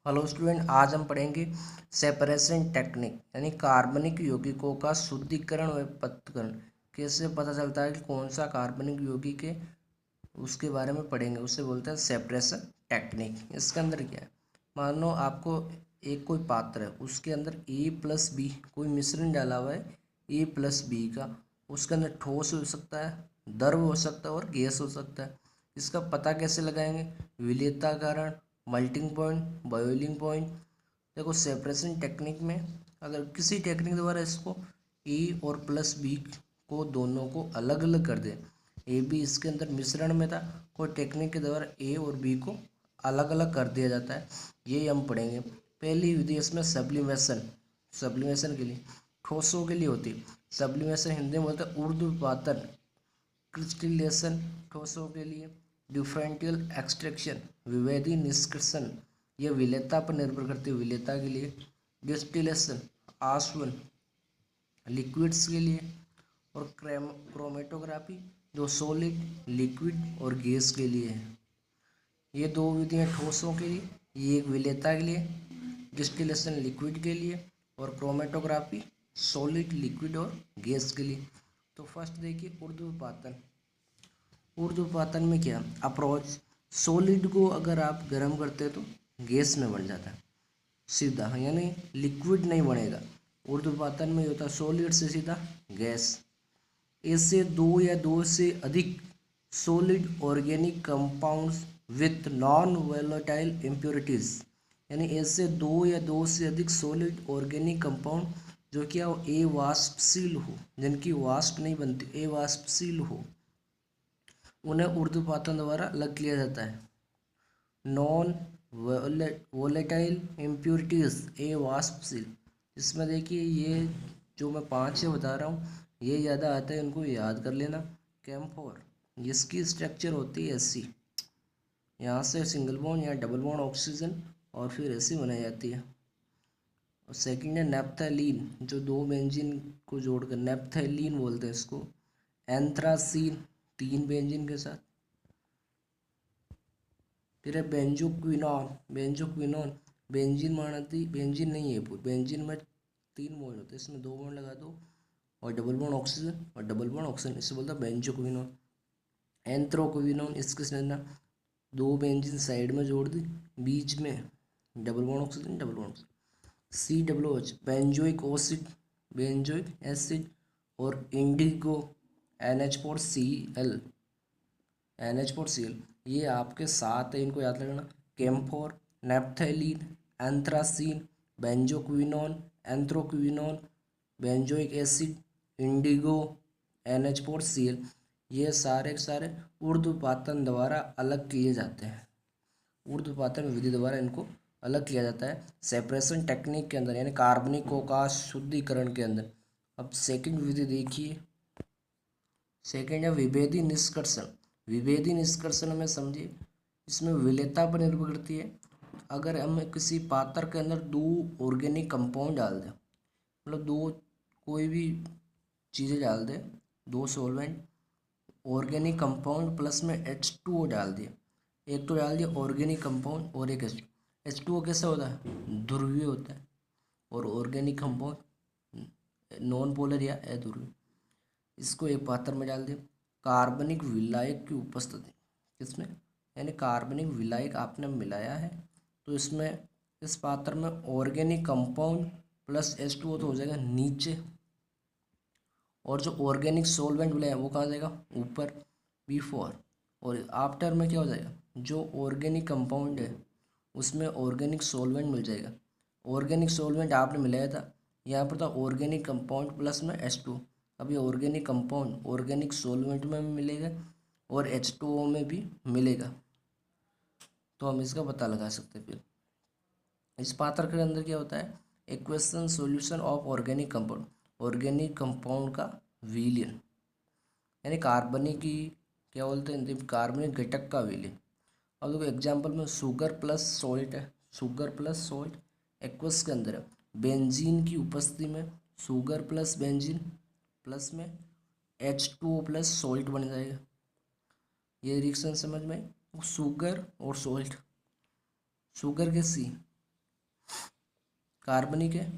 Hello student, आज हम पढ़ेंगे सेपरेशन टेक्निक यानी कार्बनिक यौगिकों का शुद्धिकरण व पृथक्करण। कैसे पता चलता है कि कौन सा कार्बनिक यौगिक है, उसके बारे में पढ़ेंगे। उसे बोलते हैं सेपरेशन टेक्निक। इसके अंदर क्या है, मान लो आपको एक कोई पात्र है, उसके अंदर ए प्लस बी कोई मिश्रण डाला हुआ है ए प्लस बी का। उसके अंदर ठोस हो सकता है, द्रव हो सकता है और गैस हो सकता है। इसका पता कैसे लगाएंगे? विलेयताकरण, मेल्टिंग पॉइंट, बॉइलिंग पॉइंट। देखो, सेपरेशन टेक्निक में अगर किसी टेक्निक द्वारा इसको ए और प्लस बी को दोनों को अलग अलग कर दे, ए बी इसके अंदर मिश्रण में था, कोई टेक्निक के द्वारा ए और बी को अलग अलग कर दिया जाता है, ये हम पढ़ेंगे। पहली विधि इसमें सब्लिमेशन। सब्लिमेशन के लिए ठोसों के लिए होती है। सब्लिमेशन हिंदी में बोलते हैं ऊर्ध्वपातन। क्रिस्टलेशन ठोसों के लिए। डिफरेंशियल एक्सट्रैक्शन विभेदी निष्कर्षण, यह विलेयता पर निर्भर करती है, विलेयता के लिए। डिस्टिलेशन आसवन लिक्विड्स के लिए। और क्रोमेटोग्राफी जो सॉलिड, लिक्विड और गैस के लिए है। ये दो विधियाँ ठोसों के लिए, ये एक विलेयता के लिए। डिस्टिलेशन लिक्विड के लिए और क्रोमेटोग्राफी सॉलिड, लिक्विड और गैस के लिए। तो फर्स्ट देखिए ऊर्ध्वपातन। ऊर्ध्वपातन में क्या अप्रोच, सॉलिड को अगर आप गर्म करते हैं तो गैस में बन जाता है सीधा, यानी लिक्विड नहीं बनेगा। ऊर्ध्वपातन में होता है सॉलिड से सीधा गैस। इससे दो या दो से अधिक solid organic compounds with non volatile impurities, यानी ऐसे दो या दो से अधिक सॉलिड ऑर्गेनिक कंपाउंड जो कि अवाष्पशील हो, जिनकी वाष्प नहीं बनती, अवाष्पशील हो, उन्हें ऊर्ध्वपातन द्वारा अलग किया जाता है। नॉन वोलेटाइल इम्प्योरिटीज अवाष्पशील, इसमें देखिए ये जो मैं 5 से बता रहा हूँ, ये ज़्यादा आता है, उनको याद कर लेना। कैम्फोर, जिसकी स्ट्रक्चर होती है ऐसी, यहाँ से सिंगल बॉन्ड या डबल बॉन्ड ऑक्सीजन और फिर ऐसी बनाई जाती है। और सेकंड है नेप्थलीन, जो दो बेंजीन को जोड़कर नेप्थलीन बोलते हैं इसको। एंथ्रासीन 3 बेंजीन के साथ। फिर है बेंजोक्विनॉन। बेंजोक्विनॉन बेंजीन मानती, बेंजीन नहीं है, बेंजीन में 3 बॉन्ड होते हैं, इसमें 2 बॉन्ड लगा दो और डबल बॉन्ड ऑक्सीजन और डबल बॉन्ड ऑक्सीजन, इससे बोलता है बेंजोक्विनॉन। एंथ्रोक्विनॉन, इसके समझना, 2 बेंजीन साइड में जोड़ दी, बीच में double bond oxygen, double bond oxygen. COOH benzoic acid, benzoic acid. और इंडिगो NH4Cl, NH4Cl, ये आपके साथ है, इनको याद रखना। Camphor, naphthalene, anthracene, benzoquinone, anthraquinone, benzoic acid, indigo, NH4Cl, ये सारे के सारे ऊर्ध्वपातन द्वारा अलग किए जाते हैं। ऊर्ध्वपातन विधि द्वारा इनको अलग किया जाता है सेपरेशन टेक्निक के अंदर, यानी कार्बनिकों का शुद्धिकरण के अंदर। अब सेकंड विधि देखिए। सेकंड है विभेदी निष्कर्षण। विभेदी निष्कर्षण में समझिए, इसमें विलेयता पर निर्भर करती है। अगर हम किसी पात्र के अंदर 2 ऑर्गेनिक कंपाउंड डाल दें, मतलब 2 कोई भी चीज़ें डाल दें, 2 सॉल्वेंट, ऑर्गेनिक कंपाउंड प्लस में H2O डाल दिया, एक तो डाल दिया ऑर्गेनिक कंपाउंड और एक H2O कैसा होता है? ध्रुवीय होता है। और ऑर्गेनिक कंपाउंड नॉन पोलर या अध्रुवीय। इसको एक पात्र में डाल दिया, कार्बनिक विलायक की उपस्थिति, किसमें, यानी कार्बनिक विलायक आपने मिलाया है, तो इसमें इस पात्र में ऑर्गेनिक कंपाउंड प्लस H2O तो हो जाएगा नीचे, और जो ऑर्गेनिक सॉल्वेंट मिलाया वो कहाँ जाएगा? ऊपर, B4। और आफ्टर में क्या हो जाएगा? जो ऑर्गेनिक कंपाउंड है उसमें ऑर्गेनिक सॉल्वेंट मिल जाएगा। ऑर्गेनिक सॉल्वेंट आपने मिलाया था, यहाँ पर था ऑर्गेनिक कंपाउंड प्लस में H2। अब ये ऑर्गेनिक कंपाउंड ऑर्गेनिक सॉल्वेंट में भी मिलेगा और H2O में भी मिलेगा, तो हम इसका पता लगा सकते हैं। फिर इस पात्र के अंदर क्या होता है? Equation solution of organic compound, organic compound का विलयन, यानी कार्बनिक की क्या बोलते हैं, कार्बनिक घटक का विलयन। अब देखो एग्जाम्पल में शुगर प्लस सॉल्ट है, शुगर प्लस सॉल्ट एक्वस के अंदर है। बेंजीन की उपस्थिति में शुगर प्लस बेंजीन प्लस में H2O प्लस सॉल्ट बन जाएगा। ये रिएक्शन समझ में आई? शुगर और सॉल्ट, शुगर कैसी कार्बनिक है,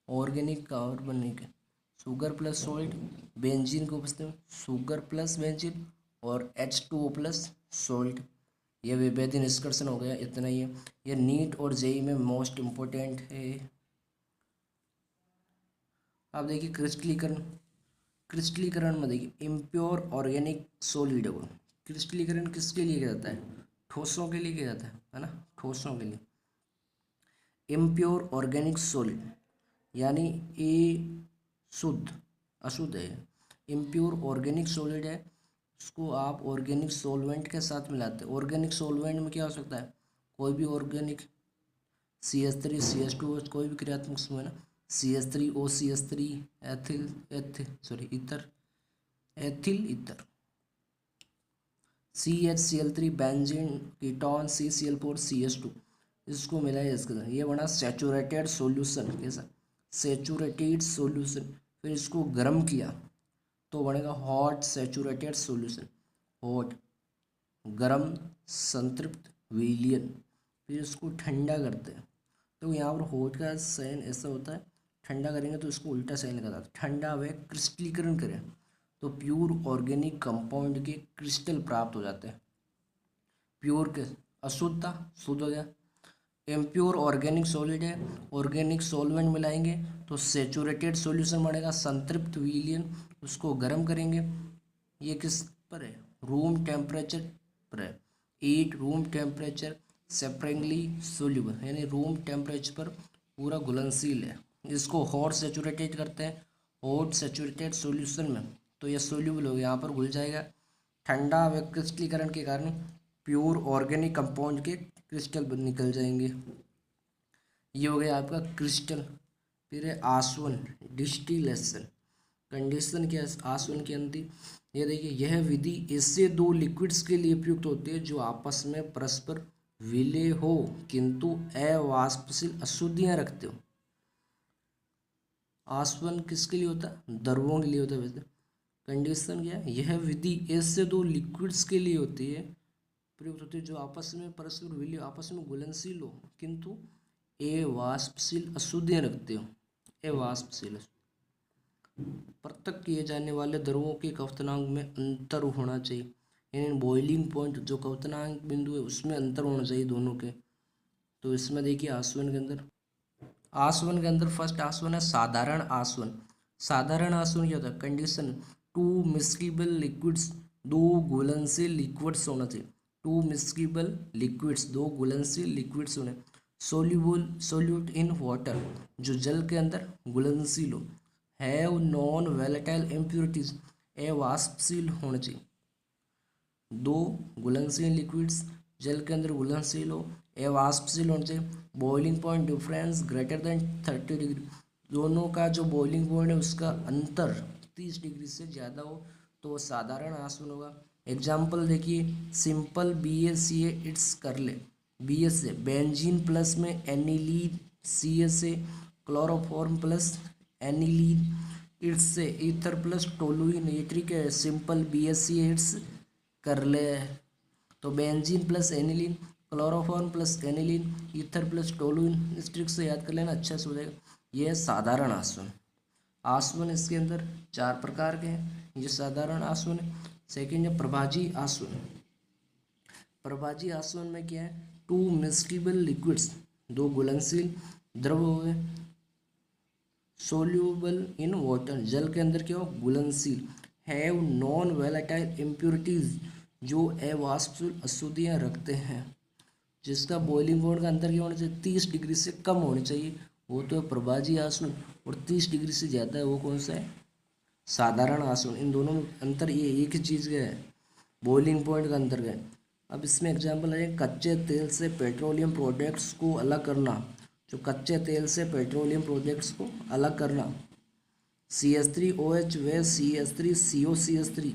ऑर्गेनिक कार्बनिक है, शुगर प्लस सॉल्ट, बेंजीन को बचते हैं शुगर प्लस बेंजीन और H2O प्लस सॉल्ट। ये विभेदी निष्कर्षण हो गया, इतना ही है। ये नीट और जेई में मोस्ट इम्पोर्टेंट है। अब देखिए क्रिस्टलीकरण, क्रिस्टलीकरण में देखिए इम्प्योर ऑर्गेनिक सॉलिड है वो। क्रिस्टलीकरण किसके लिए किया जाता है? ठोसों के लिए किया जाता है ना, ठोसों के लिए। इम्प्योर ऑर्गेनिक सॉलिड यानी ये शुद्ध अशुद्ध है, इम्प्योर ऑर्गेनिक सॉलिड है, उसको आप ऑर्गेनिक सॉल्वेंट के साथ मिलाते हैं। ऑर्गेनिक सॉल्वेंट में क्या हो सकता है? कोई भी ऑर्गेनिक CH3 CH2 कोई भी क्रियात्मक समूह है ना, CH3 OCH3 ether ethyl ether, CHCl3 benzene ketone, CCl4 CH2 इसको मिलाया इसके साथ, ये बना सैचुरेटेड सॉल्यूशन। कैसा? Saturated solution. फिर इसको गर्म किया तो बनेगा हॉट सैचुरेटेड सॉल्यूशन, हॉट गर्म संतृप्त विलयन। फिर इसको ठंडा करते हैं तो यहाँ पर हॉट का साइन ऐसा होता है, ठंडा करेंगे तो इसको उल्टा साइन लगा था, ठंडा व क्रिस्टलीकरण करें तो प्योर ऑर्गेनिक कंपाउंड के क्रिस्टल प्राप्त हो जाते हैं। प्योर के अशुद्ध था, शुद्ध हो गया। इम्प्योर ऑर्गेनिक सॉलिड है, ऑर्गेनिक सॉल्वेंट मिलाएंगे तो सेचुरेटेड सॉल्यूशन बनेगा, संतृप्त विलयन। उसको गर्म करेंगे, ये किस पर है? रूम टेम्परेचर पर है। ईट रूम टेम्परेचर सेपरेटली सोल्यूबल, यानी रूम टेम्परेचर पर पूरा घुलनशील है। इसको हॉट सेचुरेटेड करते हैं, हॉट सेचुरेटेड सॉल्यूशन में तो ये सोल्यूबल हो, यहाँ पर घुल जाएगा। ठंडा व क्रिस्टलीकरण के कारण प्योर ऑर्गेनिक कंपाउंड के क्रिस्टल निकल जाएंगे। ये हो गया आपका क्रिस्टल। फिर है आसवन, डिस्टिलेशन। कंडीशन क्या है आसवन के अंदर? ये देखिए, यह विधि ऐसे दो लिक्विड्स के लिए उपयुक्त होती है जो आपस में परस्पर विलय हो किंतु अवाष्पशील अशुद्धियां रखते हो। आसवन किसके लिए होता है? द्रवों के लिए होता है। वैसे कंडीशन क्या है? यह विधि ऐसे दो लिक्विड्स के लिए होती है, प्रयुक्त होती है जो आपस में परस्पर विलय, आपस में घुलनशील हो किंतु अवाष्पशील अशुद्धियां रखते हो। अवाष्पशील पृथक किए जाने वाले द्रवों के क्वथनांक में अंतर होना चाहिए, यानी बॉइलिंग पॉइंट जो क्वथनांक बिंदु है उसमें अंतर होना चाहिए दोनों के। तो इसमें देखिए आसवन के अंदर फर्स्ट आसवन है साधारण आसवन। साधारण आसवन क्या होता है? कंडीशन टू मिस्सिबल लिक्विड्स, दो घुलनशील लिक्विड्स होना चाहिए। टू मिस्सिबल लिक्विड्स, दो घुलनशील लिक्विड्स होने। सोल्यूट इन वाटर, जो जल के अंदर घुलनशील हो। हैव नॉन वोलेटाइल इम्प्योरिटीज, अवाष्पशील होने चाहिए। दो घुलनशील लिक्विड्स जल के अंदर घुलनशील हो, अवाष्पशील होने चाहिए। Boiling point difference greater than 30 degree, दोनों का जो बॉइलिंग पॉइंट है उसका अंतर 30 डिग्री से ज़्यादा हो तो वो साधारण आसवन होगा। एग्जाम्पल देखिए, सिंपल BaCa इट्स कर ले, BaCa बेंजीन प्लस में aniline, CaCa chloroform plus aniline, it's से ईथर प्लस टोलुइन, ये ट्रिक है। सिंपल BaCa इट्स कर ले तो benzene plus aniline, chloroform plus aniline, ether plus toluene, इस ट्रिक से याद कर लेना, अच्छा से हो जाएगा। ये है साधारण आसवन। आसवन इसके अंदर 4 प्रकार के हैं, ये साधारण आसवन है। सेकेंड है प्रभाजी आसवन। प्रभाजी आसवन में क्या है? टू मिस्सिबल लिक्विड्स, दो घुलनशील द्रव हो गए, सोल्यूबल इन वाटर, जल के अंदर क्या हो? घुलनशील। हैव नॉन वोलेटाइल इम्प्योरिटीज, जो अवाष्पशील अशुद्धियाँ रखते हैं। जिसका बॉइलिंग पॉइंट का अंतर क्या होना चाहिए? 30 डिग्री से कम होनी चाहिए, वो तो है प्रभाजी आसवन। और 30 डिग्री से ज़्यादा है वो कौन सा है? साधारण आसवन। इन दोनों में अंतर ये एक ही चीज़ का है, बॉइलिंग पॉइंट का अंतर का है। अब इसमें एग्जाम्पल है कच्चे तेल से पेट्रोलियम प्रोडक्ट्स को अलग करना, जो कच्चे तेल से पेट्रोलियम प्रोडक्ट्स को अलग करना। CH3OH व CH3COCH3,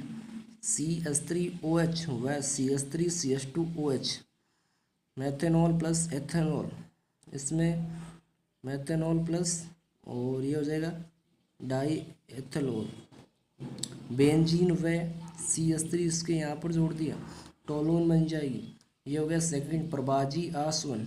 CH3OH व CH3CH2OH। मेथेनॉल प्लस एथेनॉल, इसमें मेथेनॉल प्लस और ये हो जाएगा डाई एथेनॉल। बेंजीन व CH3 इसके यहाँ पर जोड़ दिया, टोलून बन जाएगी। ये हो गया सेकंड प्रभाजी आसवन।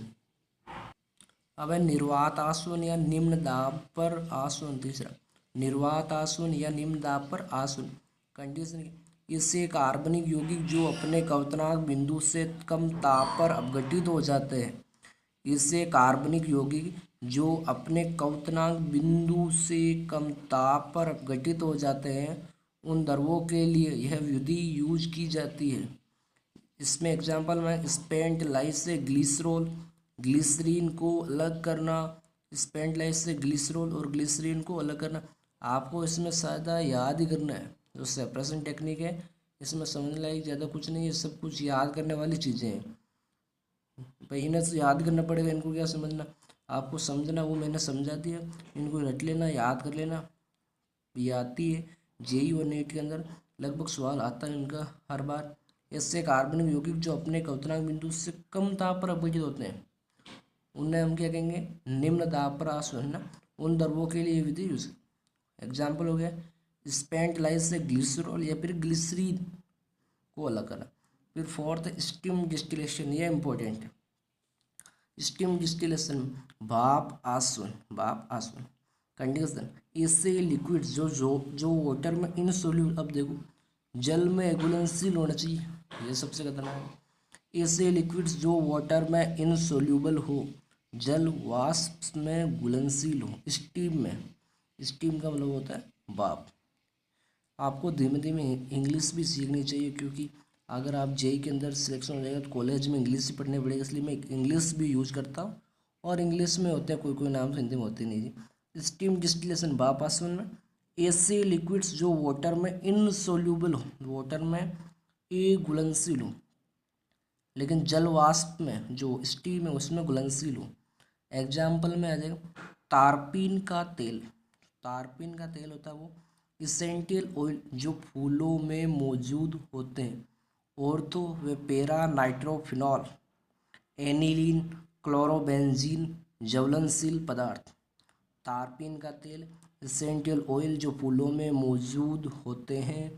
अब है निर्वात आसवन या निम्न दाब पर आसवन। तीसरा, निर्वात आसवन या निम्न दाब पर आसवन। कंडीशन, इससे कार्बनिक यौगिक जो अपने क्वथनांक बिंदु से कम ताप पर अपघटित हो जाते हैं। इससे कार्बनिक यौगिक जो अपने क्वथनांक बिंदु से कम ताप पर अपघटित हो जाते हैं, उन द्रवों के लिए यह विधि यूज की जाती है। इसमें एग्जांपल में स्पेंट लाइट से ग्लिसरॉल, ग्लिसरीन को अलग करना, स्पेंट लाइट से ग्लिसरॉल और ग्लिसरीन को अलग करना। आपको इसमें ज़्यादा याद ही करना है, जो सेपरेशन टेक्निक है इसमें समझने लायक ज़्यादा कुछ नहीं है, सब कुछ याद करने वाली चीज़ें हैं। भाई इन्हें तो याद करना पड़ेगा, इनको क्या समझना, आपको समझना वो मैंने समझा दिया, इनको रट लेना, याद कर लेना। ये आती है जेई और नीट के अंदर लगभग सवाल आता है इनका हर बार। इससे कार्बनिक यौगिक जो अपने क्वथनांक बिंदु से कम ताप पर अपघटित होते हैं, उन्हें हम क्या कहेंगे, निम्न दाब पर आसवन ना, उन द्रवों के लिए विधि यूज। एग्जाम्पल हो गया स्पेंट लाइट से ग्लिसरॉल या फिर ग्लिसरीन को अलग करना। फिर फोर्थ, स्टीम डिस्टिलेशन, ये इंपॉर्टेंट है। स्टीम डिस्टिलेशन, भाप आसवन, भाप आसवन। कंडीशन, इससे लिक्विड जो वाटर में इनसोल्यूबल, अब देखो जल में घुलनशील होना चाहिए, ये सबसे खतरनाक है। ऐसे लिक्विड्स जो वाटर में इनसोल्यूबल हो, जल वाष्प में घुलनशील हो, स्टीम में, स्टीम का मतलब होता है भाप। आपको धीमे धीमे इंग्लिश भी सीखनी चाहिए, क्योंकि अगर आप जेई के अंदर सिलेक्शन हो जाएगा तो कॉलेज में इंग्लिश ही पढ़ने पड़ेगा, इसलिए मैं इंग्लिश भी यूज करता हूँ। और इंग्लिश में होते हैं कोई कोई नाम, हिंदी में होते नहीं जी। स्टीम डिस्टिलेशन, भाप आसवन में ऐसे लिक्विड्स जो वाटर में इनसोल्यूबल हो, वाटर में घुलनशील हो, लेकिन जल वाष्प में जो स्टीम है उसमें घुलनशील हो। एग्जाम्पल में आ जाएगा तारपीन का तेल, तारपीन का तेल होता है वो इसेंशियल ऑयल जो फूलों में मौजूद होते हैं, और तो वे पैरा नाइट्रोफिनॉल, एनिलीन, क्लोरोबेंजीन ज्वलनशील पदार्थ। तारपीन का तेल इसेंशियल ऑयल जो फूलों में मौजूद होते हैं,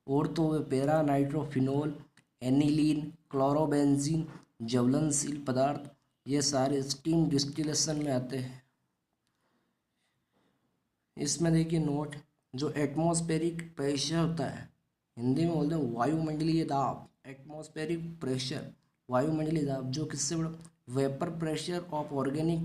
और तो वे पैरा नाइट्रोफिनॉल, एनिलीन, क्लोरोबेंजीन ज्वलनशील पदार्थ, ये सारे स्टीम डिस्टिलेशन में आते हैं। इसमें देखिए नोट, जो एटमॉस्फेरिक प्रेशर होता है, हिंदी में बोलते हैं वायुमंडलीय दाब, एटमॉस्फेरिक प्रेशर वायुमंडलीय दाब, जो किससे बड़ा, वेपर प्रेशर ऑफ ऑर्गेनिक